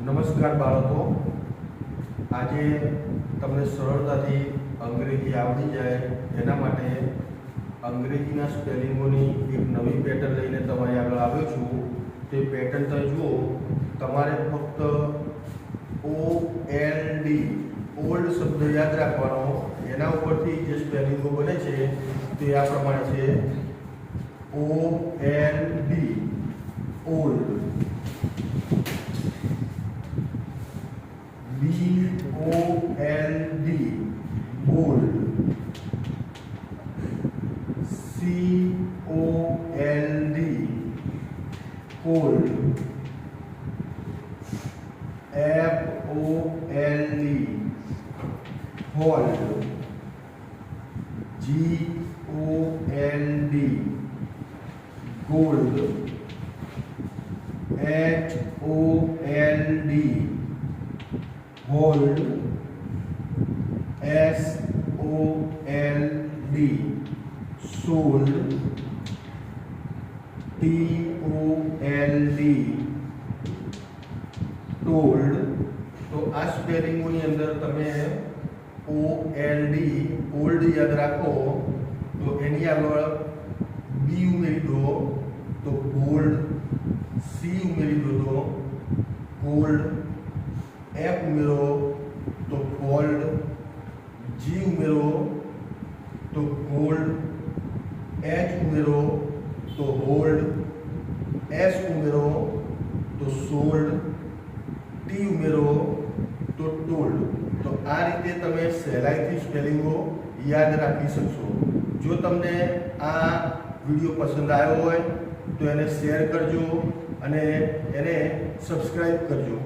નમસ્કાર બાળકો, આજે તમને સરળતાથી અંગ્રેજી આવડી જાય એના માટે અંગ્રેજીના સ્પેલિંગોની એક નવી પેટર્ન લઈને તમારી આગળ આવ્યો છું. તે પેટર્ન તમે જુઓ. તમારે ફક્ત OLD ઓલ્ડ શબ્દ યાદ રાખવાનો. એના ઉપરથી જે સ્પેલિંગો બને છે તે આ પ્રમાણે છે: OLD old, BOLD bold, COLD cold, FOLD hold, GOLD gold, HOLD hold, SOLD sold, TOLD told. તો આ સ્પેલિંગોની અંદર તમે OLD ઓલ્ડ યાદ રાખો તો એની આગળ B ઉમેરી દો તો gold, C ઉમેરી દો તો gold, F ઉમેરો તો gold, G ઉમેરો તો gold, H ઉમેરો તો hold, S ઉમેરો તો sold, T ઉમેરો તો told. તો આ રીતે તમે સહેલાઈથી સ્પેલિંગો યાદ રાખી શકશો. જો તમને આ વિડીયો પસંદ આવ્યો હોય તો એને શેર કરજો અને એને સબસ્ક્રાઈબ કરજો.